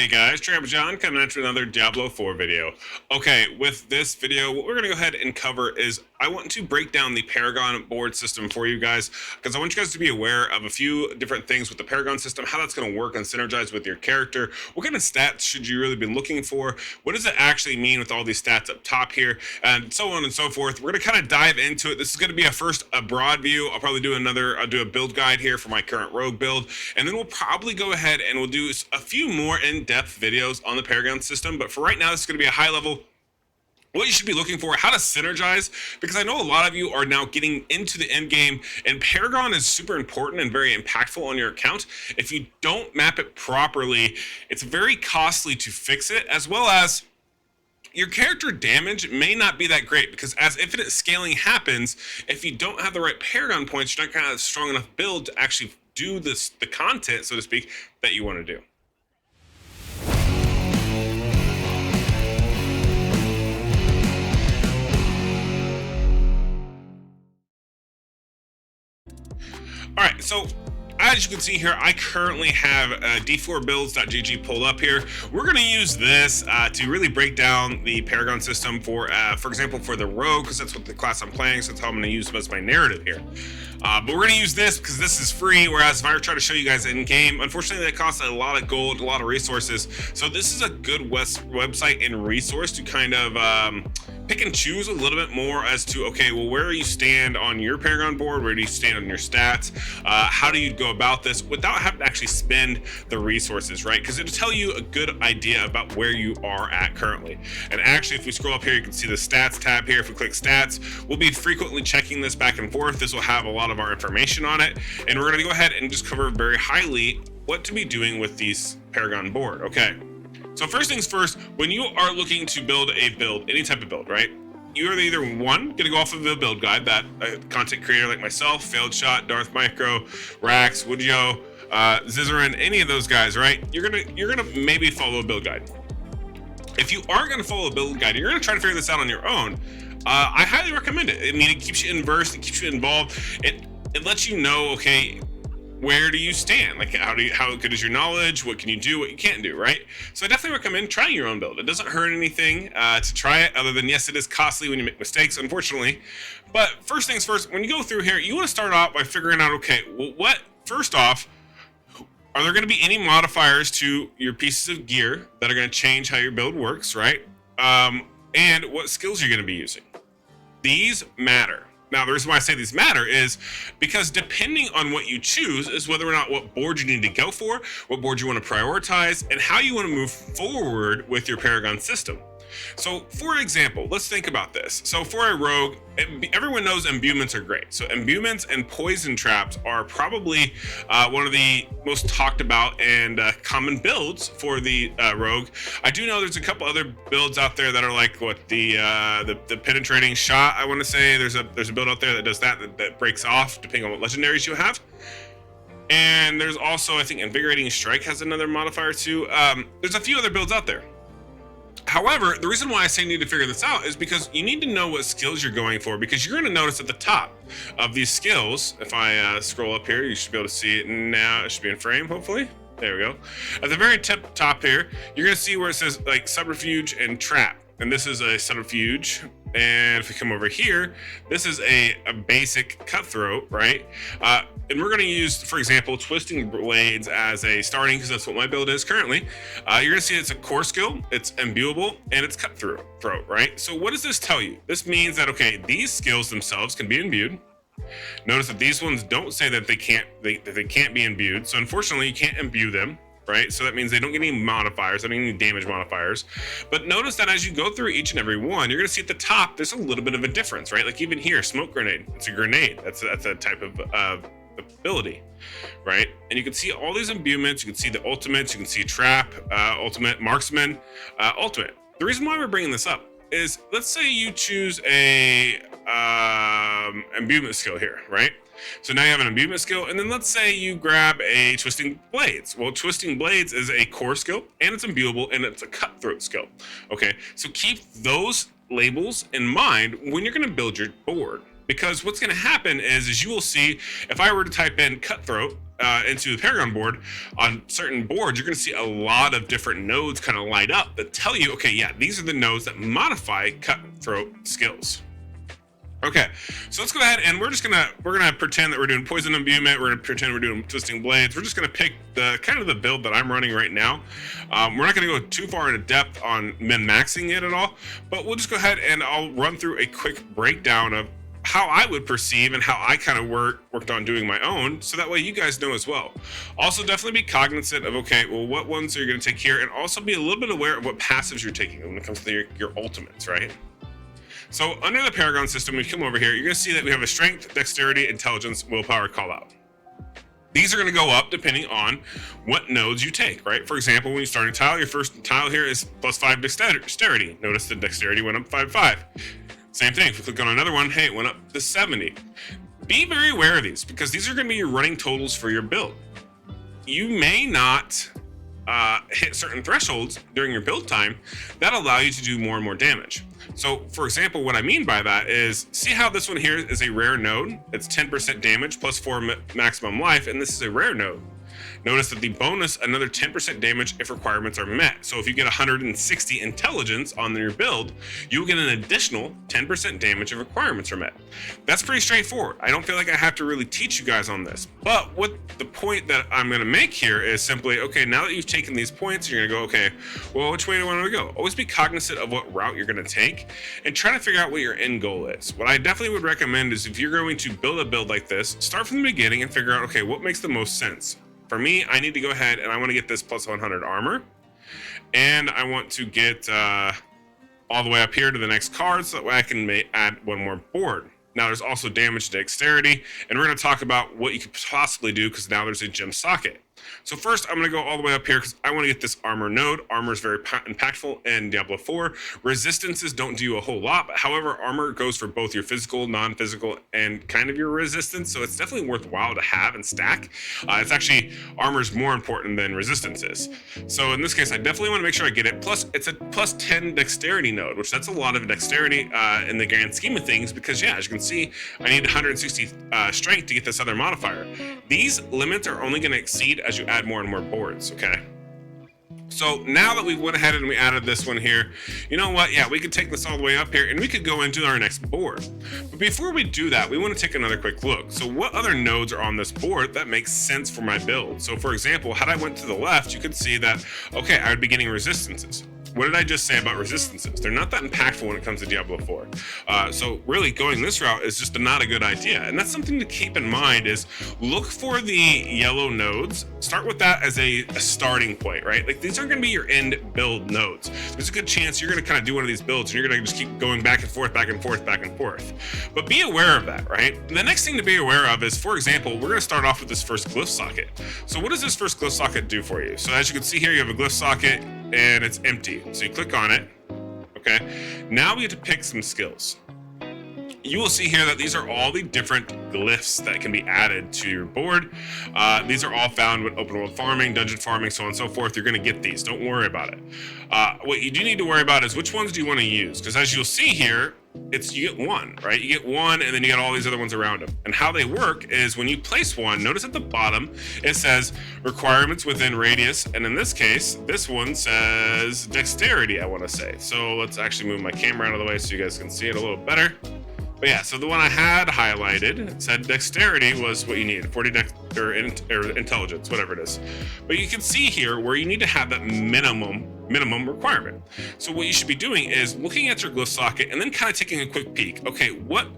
Hey guys, Tramp John coming at you with another Diablo 4 video. Okay, with this video, what we're going to go ahead and cover is I want to break down the Paragon board system for you guys, because I want you guys to be aware of a few different things with the Paragon system, how that's going to work and synergize with your character. What kind of stats should you really be looking for? What does it actually mean with all these stats up top here? And so on and so forth. We're going to kind of dive into it. This is going to be a broad view. I'll probably do I'll do a build guide here for my current rogue build, and then we'll probably go ahead and we'll do a few more in-depth videos on the Paragon system. But for right now, this is going to be a high level what you should be looking for, how to synergize, because I know a lot of you are now getting into the end game, and Paragon is super important and very impactful on your account. If you don't map it properly, it's very costly to fix it, as well as your character damage may not be that great, because as infinite scaling happens, if you don't have the right Paragon points, you're not going to have a strong enough build to actually do the content, so to speak, that you want to do. All right, so as you can see here, I currently have d4builds.gg pulled up here. We're going to use this to really break down the Paragon system for example, for the rogue, because that's what the class I'm playing, so that's how I'm going to use as my narrative here. But we're going to use this because this is free, whereas if I were to try to show you guys in game, unfortunately, that costs a lot of gold, a lot of resources. So this is a good website and resource to kind of pick and choose a little bit more as to, okay, well, where do you stand on your Paragon board? Where do you stand on your stats? How do you go about this without having to actually spend the resources, right? Because it'll tell you a good idea about where you are at currently. And actually, if we scroll up here, you can see the stats tab here. If we click stats, we'll be frequently checking this back and forth. This will have a lot of our information on it. And we're going to go ahead and just cover very highly what to be doing with these Paragon board. Okay. So first things first, when you are looking to build a build, any type of build, right? You are either one, going to go off of the build guide that a content creator like myself, Failed Shot, Darth Micro, Rax, Woodjo, Zizarin, any of those guys, right? You're gonna maybe follow a build guide. If you aren't going to follow a build guide, you're going to try to figure this out on your own. I highly recommend it. I mean, it keeps you versed, it keeps you involved. It lets you know, okay, where do you stand? Like, how good is your knowledge? What can you do? What you can't do, right? So I definitely recommend trying your own build. It doesn't hurt anything to try it, other than, yes, it is costly when you make mistakes, unfortunately. But first things first, when you go through here, you want to start off by figuring out, okay, well, first off, are there going to be any modifiers to your pieces of gear that are going to change how your build works, right? And what skills you're going to be using. These matter. Now, the reason why I say these matter is because depending on what you choose is whether or not what board you need to go for, what board you want to prioritize, and how you want to move forward with your Paragon system. So, for example, let's think about this. So for a rogue, everyone knows imbuements are great. So imbuements and poison traps are probably one of the most talked about and common builds for the rogue. I do know there's a couple other builds out there that are like what the penetrating shot. I want to say there's a build out there that does that breaks off depending on what legendaries you have. And there's also, I think, invigorating strike has another modifier too. There's a few other builds out there. However, the reason why I say you need to figure this out is because you need to know what skills you're going for, because you're going to notice at the top of these skills, if I scroll up here, you should be able to see it now. It should be in frame, hopefully. There we go. At the very top here, you're going to see where it says like subterfuge and trap. And this is a subterfuge. And if we come over here, this is a basic cutthroat, right? And we're going to use, for example, twisting blades as a starting, because that's what my build is currently. You're going to see it's a core skill, it's imbuable, and it's cutthroat, right? So what does this tell you? This means that, okay, these skills themselves can be imbued. Notice that these ones don't say that they can't be imbued. So unfortunately, you can't imbue them. Right? So that means they don't get any modifiers, they don't get any damage modifiers. But notice that as you go through each and every one, you're going to see at the top, there's a little bit of a difference, right? Like even here, smoke grenade, it's a grenade. That's a type of ability, right? And you can see all these imbuements, you can see the ultimates, you can see trap, ultimate, marksman, ultimate. The reason why we're bringing this up is, let's say you choose a imbuement skill here, right? So now you have an imbuement skill, and then let's say you grab a twisting blades. Well, twisting blades is a core skill, and it's imbuable, and it's a cutthroat skill. Okay, so keep those labels in mind when you're going to build your board, because what's going to happen is you will see, if I were to type in cutthroat, into the Paragon board, on certain boards, you're going to see a lot of different nodes kind of light up that tell you, okay, yeah, these are the nodes that modify cutthroat skills. Okay, so let's go ahead and we're gonna pretend that we're doing poison imbuement. We're gonna pretend we're doing twisting blades. We're just gonna pick the kind of the build that I'm running right now. We're not gonna go too far into depth on min-maxing it at all, but we'll just go ahead and I'll run through a quick breakdown of how I would perceive and how I kind of worked on doing my own, so that way you guys know as well. Also, definitely be cognizant of, okay, well, what ones are you going to take here, and also be a little bit aware of what passives you're taking when it comes to your ultimates, right? So under the Paragon system, we come over here, you're going to see that we have a strength, dexterity, intelligence, willpower call out. These are going to go up depending on what nodes you take, right? For example, when you start a tile, your first tile here is +5 dexterity. Notice the dexterity went up 5. Same thing, if we click on another one, hey, it went up to 70. Be very aware of these, because these are going to be your running totals for your build. You may not hit certain thresholds during your build time that allow you to do more and more damage. So, for example, what I mean by that is, see how this one here is a rare node? It's 10% damage plus 4 maximum life, and this is a rare node. Notice that the bonus, another 10% damage if requirements are met. So if you get 160 intelligence on your build, you'll get an additional 10% damage if requirements are met. That's pretty straightforward. I don't feel like I have to really teach you guys on this. But what the point that I'm going to make here is simply, okay, now that you've taken these points, you're going to go, okay, well, which way do I want to go? Always be cognizant of what route you're going to take and try to figure out what your end goal is. What I definitely would recommend is, if you're going to build a build like this, start from the beginning and figure out, okay, what makes the most sense? For me, I need to go ahead and I want to get this plus 100 armor, and I want to get all the way up here to the next card, so that way I can add one more board. Now there's also damage to dexterity, and we're going to talk about what you could possibly do, because now there's a gem socket. So first, I'm going to go all the way up here because I want to get this armor node. Armor is very impactful in Diablo 4. Resistances don't do a whole lot, but however, armor goes for both your physical, non-physical, and kind of your resistance. So it's definitely worthwhile to have and stack. It's actually, armor is more important than resistance is. So in this case, I definitely want to make sure I get it. Plus, it's a plus 10 dexterity node, which that's a lot of dexterity in the grand scheme of things, because yeah, as you can see, I need 160 strength to get this other modifier. These limits are only going to exceed as you add more and more boards, okay? So now that we went ahead and we added this one here, you know what? Yeah, we could take this all the way up here and we could go into our next board. But before we do that, we want to take another quick look. So what other nodes are on this board that makes sense for my build? So for example, had I went to the left, you could see that, okay, I would be getting resistances. What did I just say about resistances? They're not that impactful when it comes to Diablo 4. So really going this route is just not a good idea. And that's something to keep in mind, is look for the yellow nodes. Start with that as a starting point, right? Like, these aren't going to be your end build nodes. There's a good chance you're going to kind of do one of these builds and you're going to just keep going back and forth, back and forth, back and forth. But be aware of that, right? The next thing to be aware of is, for example, we're going to start off with this first glyph socket. So what does this first glyph socket do for you? So as you can see here, you have a glyph socket and it's empty. So you click on it, okay? Now we get to pick some skills. You will see here that these are all the different glyphs that can be added to your board. These are all found with open world farming, dungeon farming, so on and so forth. You're going to get these. Don't worry about it. What you do need to worry about is which ones do you want to use? Because as you'll see here, you get one, right? You get one, and then you get all these other ones around them. And how they work is, when you place one, notice at the bottom it says requirements within radius, and in this case, this one says dexterity, I want to say. So let's actually move my camera out of the way so you guys can see it a little better. But yeah, so the one I had highlighted said dexterity was what you need, 40 or intelligence, whatever it is. But you can see here where you need to have that minimum requirement. So what you should be doing is looking at your glyph socket and then kind of taking a quick peek. Okay, what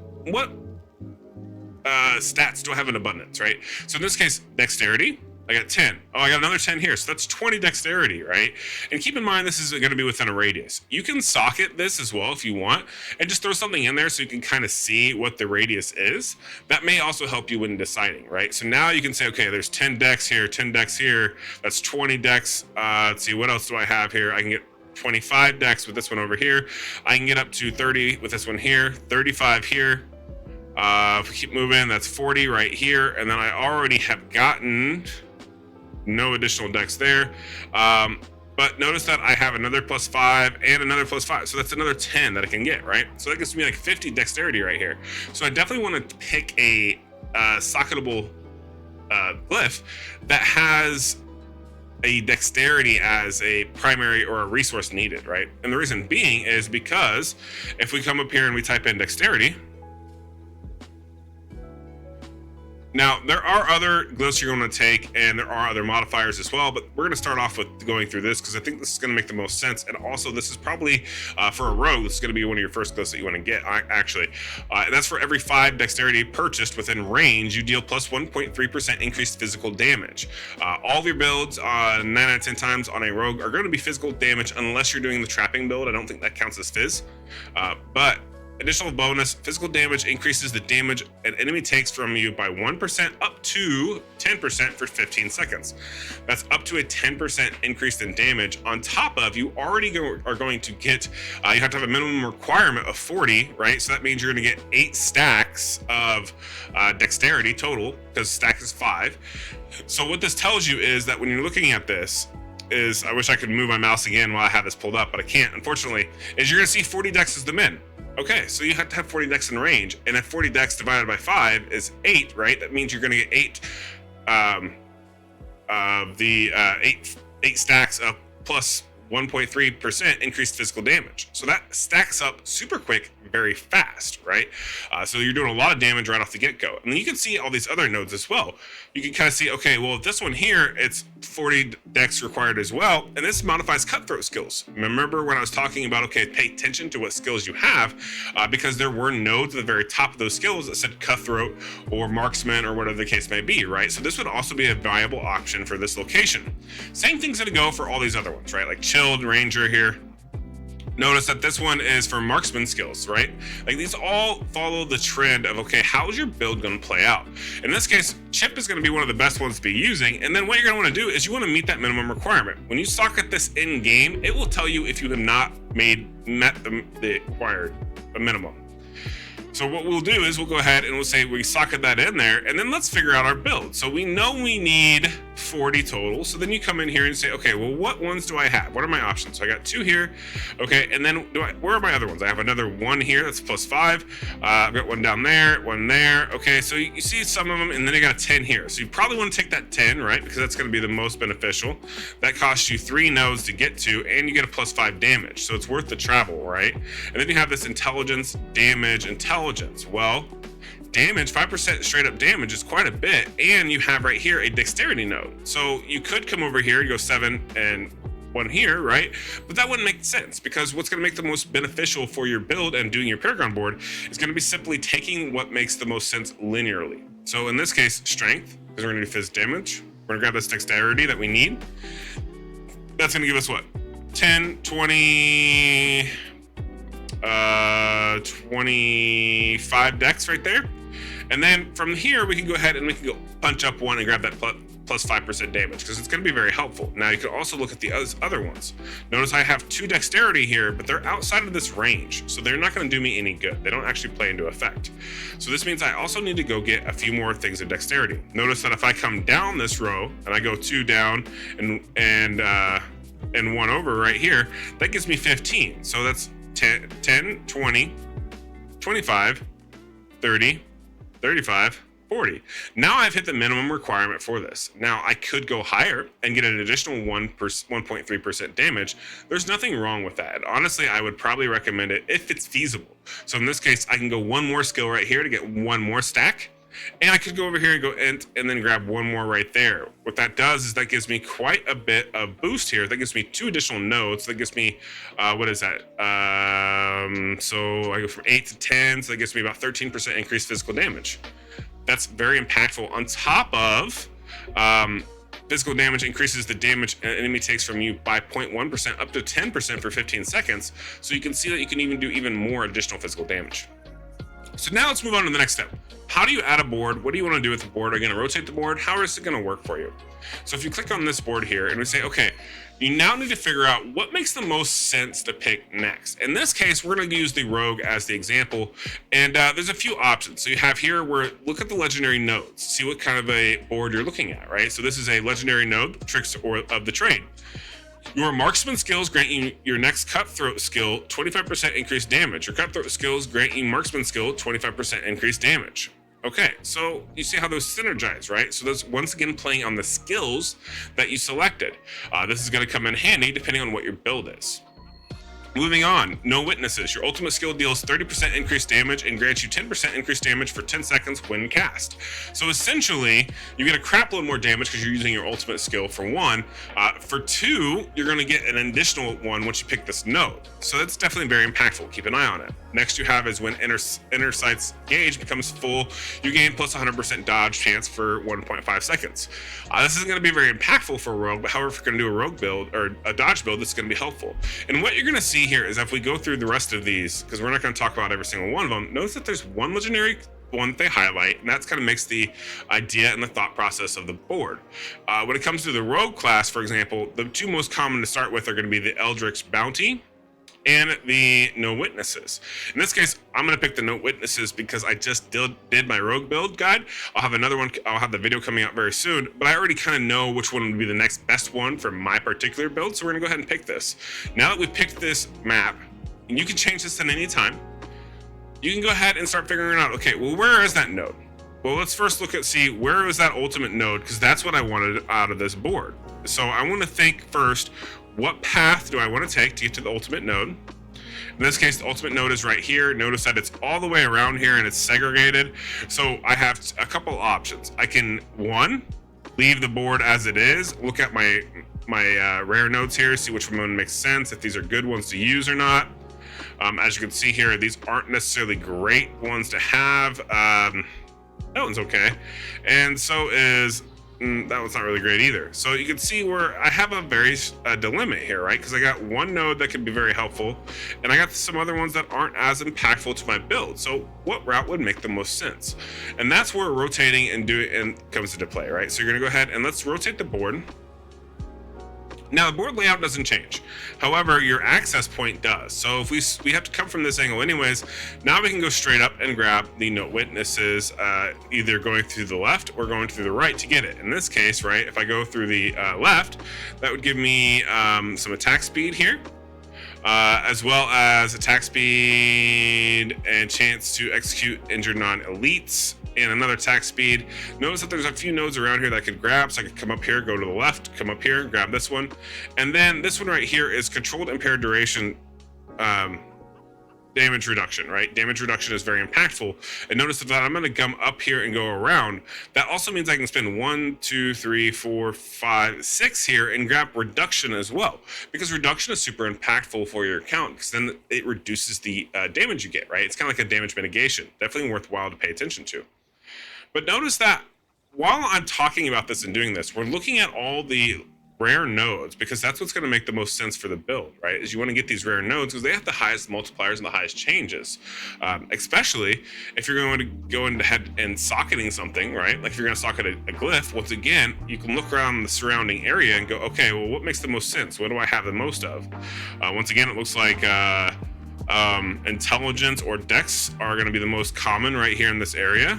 stats do I have in abundance, right? So in this case, dexterity, I got 10. Oh, I got another 10 here. So that's 20 dexterity, right? And keep in mind, this is going to be within a radius. You can socket this as well if you want, and just throw something in there so you can kind of see what the radius is. That may also help you when deciding, right? So now you can say, okay, there's 10 dex here, 10 dex here. That's 20 dex. Let's see, what else do I have here? I can get 25 dex with this one over here. I can get up to 30 with this one here, 35 here. If we keep moving, that's 40 right here. And then I already have gotten no additional dex there. But notice that I have another +5 and another +5. So that's another 10 that I can get, right? So that gives me like 50 dexterity right here. So I definitely want to pick a socketable glyph that has a dexterity as a primary or a resource needed, right? And the reason being is because if we come up here and we type in dexterity, now, there are other glyphs you're going to take, and there are other modifiers as well, but we're going to start off with going through this because I think this is going to make the most sense. And also, this is probably for a rogue, this is going to be one of your first glyphs that you want to get, actually. And that's for every 5 dexterity purchased within range, you deal plus 1.3% increased physical damage. All of your builds, 9 out of 10 times on a rogue, are going to be physical damage unless you're doing the trapping build. I don't think that counts as phys. But additional bonus, physical damage increases the damage an enemy takes from you by 1% up to 10% for 15 seconds. That's up to a 10% increase in damage. On top of, you already are going to get, you have to have a minimum requirement of 40, right? So that means you're going to get 8 stacks of dexterity total, because stack is 5. So what this tells you is that when you're looking at this, I wish I could move my mouse again while I have this pulled up, but I can't, unfortunately, is you're going to see 40 dex as the min. Okay, so you have to have 40 dex in range, and if 40 dex divided by 5 is 8, right? That means you're going to get 8 8 stacks of plus 1.3% increased physical damage. So that stacks up super quick, very fast, right? So you're doing a lot of damage right off the get-go. And then you can see all these other nodes as well. You can kind of see, okay, well, this one here, it's 40 dex required as well, and this modifies cutthroat skills. Remember when I was talking about, okay, pay attention to what skills you have, because there were nodes at the very top of those skills that said cutthroat or marksman or whatever the case may be, right? So this would also be a viable option for this location. Same thing's gonna go for all these other ones, right? Like chilled ranger here. Notice that this one is for marksman skills, right? Like these all follow the trend of, okay, how is your build going to play out? In this case, chip is going to be one of the best ones to be using. And then what you're going to want to do is you want to meet that minimum requirement. When you socket this in game, it will tell you if you have not met the required minimum. So what we'll do is we'll go ahead and we'll say we socket that in there, and then let's figure out our build. So we know we need 40 total. So then you come in here and say, okay, well, what ones do I have? What are my options? So I got 2 here. Okay, and then where are my other ones? I have another 1 here, that's plus 5. I've got 1 down there, 1 there. Okay, so you see some of them, and then I got a 10 here. So you probably want to take that 10, right? Because that's going to be the most beneficial. That costs you 3 nodes to get to, and you get a plus 5 damage. So it's worth the travel, right? And then you have this intelligence, damage, intelligence. Well, damage, 5% straight up damage is quite a bit, and you have right here a dexterity node. So you could come over here and go 7 and 1 here, right? But that wouldn't make sense, because what's going to make the most beneficial for your build and doing your Paragon board is going to be simply taking what makes the most sense linearly. So in this case, strength, because we're going to do phys damage. We're going to grab this dexterity that we need. That's going to give us what? 10, 20... 25 dex right there. And then from here, we can go ahead and we can go punch up 1 and grab that plus 5% damage, because it's going to be very helpful. Now you can also look at the other ones. Notice I have 2 dexterity here, but they're outside of this range, so they're not going to do me any good. They don't actually play into effect. So this means I also need to go get a few more things of dexterity. Notice that if I come down this row and I go 2 down and 1 over right here, that gives me 15. So that's 10, 20, 25, 30, 35, 40. Now I've hit the minimum requirement for this. Now I could go higher and get an additional 1.3% damage. There's nothing wrong with that. And honestly, I would probably recommend it if it's feasible. So in this case, I can go 1 more skill right here to get 1 more stack. And I could go over here and go int and then grab 1 more right there. What that does is that gives me quite a bit of boost here. That gives me 2 additional nodes. That gives me, what is that? So I go from 8 to 10. So that gives me about 13% increased physical damage. That's very impactful. On top of, physical damage increases the damage an enemy takes from you by 0.1% up to 10% for 15 seconds. So you can see that you can even do even more additional physical damage. So now let's move on to the next step. How do you add a board? What do you want to do with the board? Are you going to rotate the board? How is it going to work for you? So if you click on this board here and we say, okay, you now need to figure out what makes the most sense to pick next. In this case, we're going to use the rogue as the example. And there's a few options. So you have here where look at the legendary nodes, see what kind of a board you're looking at, right? So this is a legendary node, tricks of the trade. Your marksman skills grant you your next cutthroat skill 25% increased damage. Your cutthroat skills grant you marksman skill 25% increased damage. Okay, so you see how those synergize, right? So those, once again, playing on the skills that you selected. This is going to come in handy depending on what your build is. Moving on, no witnesses. Your ultimate skill deals 30% increased damage and grants you 10% increased damage for 10 seconds when cast. So essentially, you get a crap load more damage because you're using your ultimate skill for 1. For 2, you're going to get an additional 1 once you pick this node. So that's definitely very impactful. Keep an eye on it. Next you have is when inner sight's gauge becomes full, you gain plus 100% dodge chance for 1.5 seconds. This isn't going to be very impactful for a rogue, but however, if you're going to do a rogue build or a dodge build, it's going to be helpful. And what you're going to see here is if we go through the rest of these, because we're not going to talk about every single one of them, notice that there's one legendary one they highlight, and that's kind of makes the idea and the thought process of the board. When it comes to the rogue class, for example, the 2 most common to start with are going to be the Eldritch Bounty and the No Witnesses. In this case, I'm going to pick the No Witnesses because I just did my rogue build guide. I'll have another one, I'll have the video coming out very soon, but I already kind of know which one would be the next best one for my particular build, so we're going to go ahead and pick this. Now that we've picked this map, and you can change this at any time, you can go ahead and start figuring out, okay, well, where is that node? Well, let's first look at, see, where is that ultimate node? Because that's what I wanted out of this board. So I want to think first, what path do I want to take to get to the ultimate node? In this case, the ultimate node is right here. Notice that it's all the way around here and it's segregated. So I have a couple options. I can, 1, leave the board as it is, look at my rare nodes here, see which one makes sense, if these are good ones to use or not. As you can see here, these aren't necessarily great ones to have. That one's okay. And so is, that one's not really great either. So you can see where I have a very dilemma here, right? Because I got one node that can be very helpful, and I got some other ones that aren't as impactful to my build. So what route would make the most sense? And that's where rotating and comes into play, right? So you're gonna go ahead and let's rotate the board. Now, the board layout doesn't change. However, your access point does. So if we have to come from this angle anyways, now we can go straight up and grab the No Witnesses, either going through the left or going through the right to get it. In this case, right, if I go through the left, that would give me some attack speed here, as well as attack speed and chance to execute injured non-elites, and another attack speed. Notice that there's a few nodes around here that I could grab, so I could come up here, go to the left, come up here, grab this one. And then this one right here is controlled impaired duration damage reduction, right? Damage reduction is very impactful. And notice that I'm going to come up here and go around. That also means I can spend 1, 2, 3, 4, 5, 6 here and grab reduction as well, because reduction is super impactful for your account, because then it reduces the damage you get, right? It's kind of like a damage mitigation. Definitely worthwhile to pay attention to. But notice that while I'm talking about this and doing this, we're looking at all the rare nodes, because that's what's going to make the most sense for the build, right? Is you want to get these rare nodes because they have the highest multipliers and the highest changes, especially if you're going to go into head and socketing something, right? Like if you're going to socket a glyph, once again, you can look around the surrounding area and go, okay, well, what makes the most sense? What do I have the most of? Once again, it looks like intelligence or dex are going to be the most common right here in this area.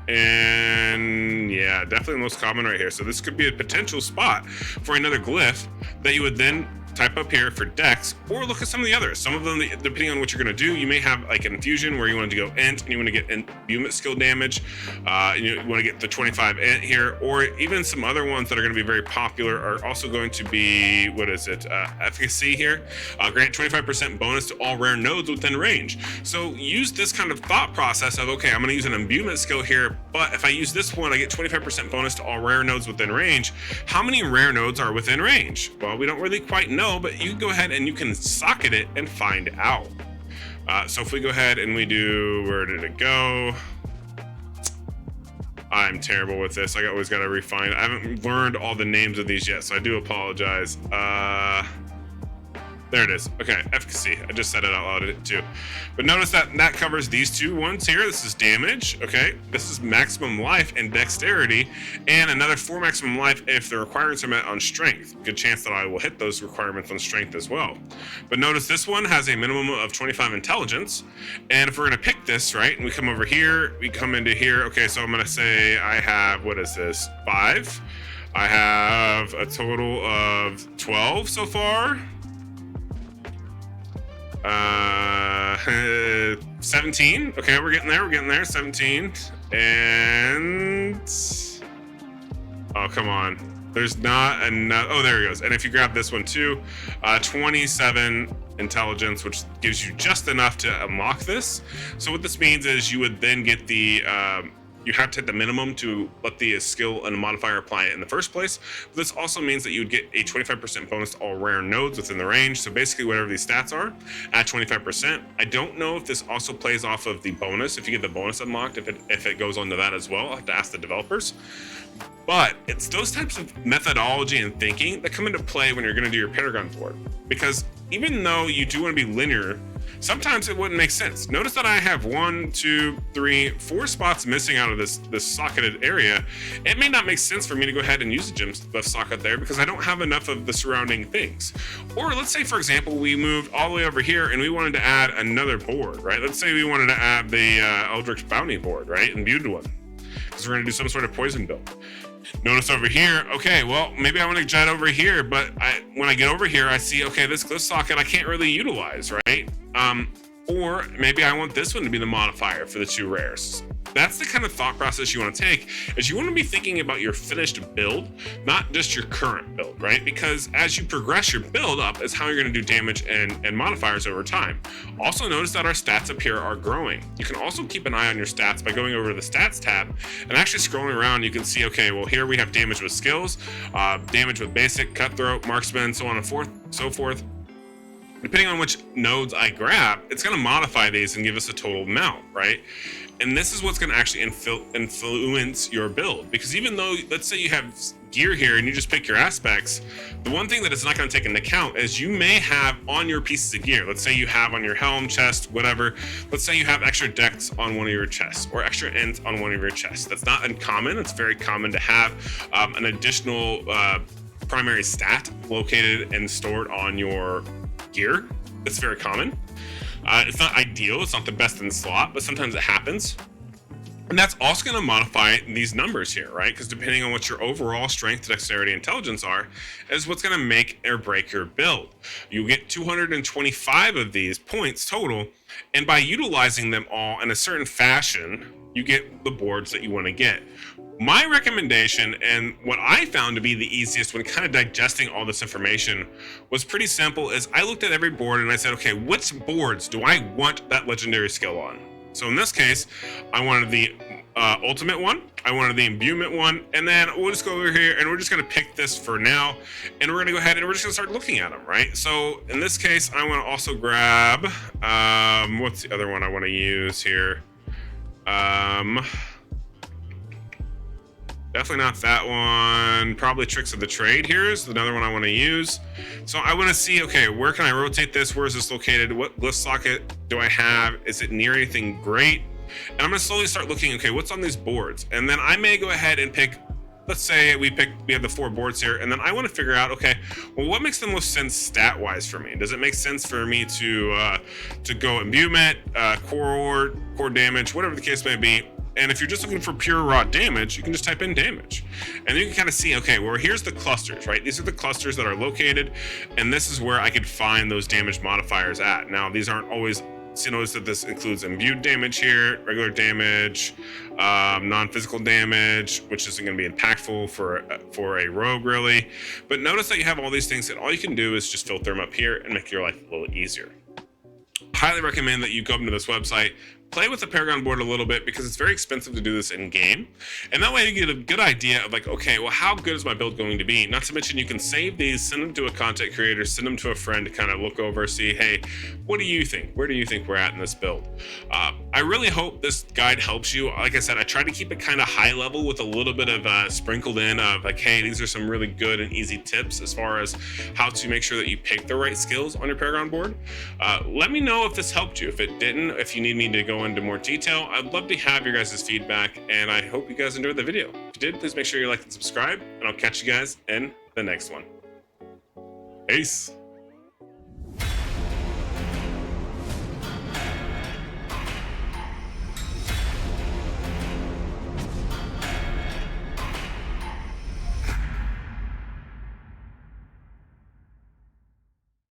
And yeah, definitely the most common right here. So this could be a potential spot for another glyph that you would then type up here for dex, or look at some of the others. Some of them, depending on what you're going to do, you may have like an infusion where you want to go int and you want to get imbuement skill damage. You want to get the 25 int here, or even some other ones that are going to be very popular are also going to be, what is it, efficacy here. Grant 25% bonus to all rare nodes within range. So use this kind of thought process of, okay, I'm going to use an imbuement skill here, but if I use this one, I get 25% bonus to all rare nodes within range. How many rare nodes are within range? Well, we don't really quite know, but you can go ahead and you can socket it and find out. So if we go ahead and we do, where did it go? I'm terrible with this. I always got to refine. I haven't learned all the names of these yet, so I do apologize. There it is. Okay, efficacy. I just said it out loud too. But notice that that covers these two ones here. This is damage, okay? This is maximum life and dexterity, and another 4 maximum life if the requirements are met on strength. Good chance that I will hit those requirements on strength as well. But notice this one has a minimum of 25 intelligence, and if we're gonna pick this, right, and we come over here, we come into here, okay, so I'm gonna say I have, what is this, 5? I have a total of 12 so far. 17. Okay, we're getting there. 17. And oh, come on. There's not enough. Oh, there he goes. And if you grab this one too, 27 intelligence, which gives you just enough to unlock this. So what this means is you would then get the you have to hit the minimum to let the skill and modifier apply it in the first place. But this also means that you would get a 25% bonus to all rare nodes within the range. So basically whatever these stats are at 25%. I don't know if this also plays off of the bonus, if you get the bonus unlocked, if it goes on to that as well. I'll have to ask the developers. But it's those types of methodology and thinking that come into play when you're going to do your Paragon board. Because even though you do want to be linear, sometimes it wouldn't make sense. Notice that I have 1, 2, 3, 4 spots missing out of this socketed area. It may not make sense for me to go ahead and use the gem buff socket there because I don't have enough of the surrounding things. Or let's say, for example, we moved all the way over here and we wanted to add another board, right? Let's say we wanted to add the Eldritch Bounty board, right? And viewed one, because we're going to do some sort of poison build. Notice over here, okay, well, maybe I want to jet over here, but when I get over here, I see, okay, this glyph socket I can't really utilize, right? Or maybe I want this one to be the modifier for the 2 rares. That's the kind of thought process you want to take, is you want to be thinking about your finished build, not just your current build, right? Because as you progress your build up is how you're going to do damage and modifiers over time. Also notice that our stats up here are growing. You can also keep an eye on your stats by going over to the stats tab and actually scrolling around. You can see, okay, well, here we have damage with skills, damage with basic, cutthroat, marksman, so on and so forth. Depending on which nodes I grab, it's going to modify these and give us a total amount, right? And this is what's going to actually influence your build. Because even though, let's say you have gear here and you just pick your aspects, the one thing that it's not going to take into account is you may have on your pieces of gear, let's say you have on your helm, chest, whatever, let's say you have extra dex on one of your chests or extra ents on one of your chests. That's not uncommon. It's very common to have an additional primary stat located and stored on your gear. It's very common. It's not ideal, it's not the best in the slot, but sometimes it happens. And that's also going to modify these numbers here, right? Because depending on what your overall strength, dexterity, intelligence are, is what's going to make or break your build. You get 225 of these points total, and by utilizing them all in a certain fashion, you get the boards that you want to get. My recommendation, and what I found to be the easiest when kind of digesting all this information, was pretty simple. Is I looked at every board and I said, okay, which boards do I want that legendary skill on? So in this case, I wanted the ultimate one, I wanted the imbuement one, and then we'll just go over here and we're just going to pick this for now, and we're going to go ahead and we're just going to start looking at them, right? So in this case, I want to also grab, what's the other one I want to use here? Definitely not that one. Probably Tricks of the Trade here is another one I want to use. So I want to see, okay, where can I rotate this? Where is this located? What glyph socket do I have? Is it near anything great? And I'm going to slowly start looking, okay, what's on these boards? And then I may go ahead and pick, let's say we have the 4 boards here, and then I want to figure out, okay, well, what makes the most sense stat-wise for me? Does it make sense for me to go imbuement, core damage, whatever the case may be? And if you're just looking for pure raw damage, you can just type in damage. And you can kind of see, okay, well, here's the clusters, right? These are the clusters that are located, and this is where I could find those damage modifiers at. Now, these aren't always, so notice that this includes imbued damage here, regular damage, non-physical damage, which isn't going to be impactful for a rogue, really. But notice that you have all these things, and all you can do is just filter them up here and make your life a little easier. Highly recommend that you go up to this website, play with the Paragon board a little bit, because it's very expensive to do this in game, and that way you get a good idea of like, okay, well, how good is my build going to be? Not to mention you can save these, send them to a content creator, send them to a friend to kind of look over, see, hey, what do you think? Where do you think we're at in this build? I really hope this guide helps you. Like I said, I try to keep it kind of high level with a little bit of sprinkled in of like, hey, these are some really good and easy tips as far as how to make sure that you pick the right skills on your Paragon board. Let me know if this helped you. If it didn't, if you need me to go into more detail, I'd love to have your guys' feedback, and I hope you guys enjoyed the video. If you did, please make sure you like and subscribe, and I'll catch you guys in the next one. Peace.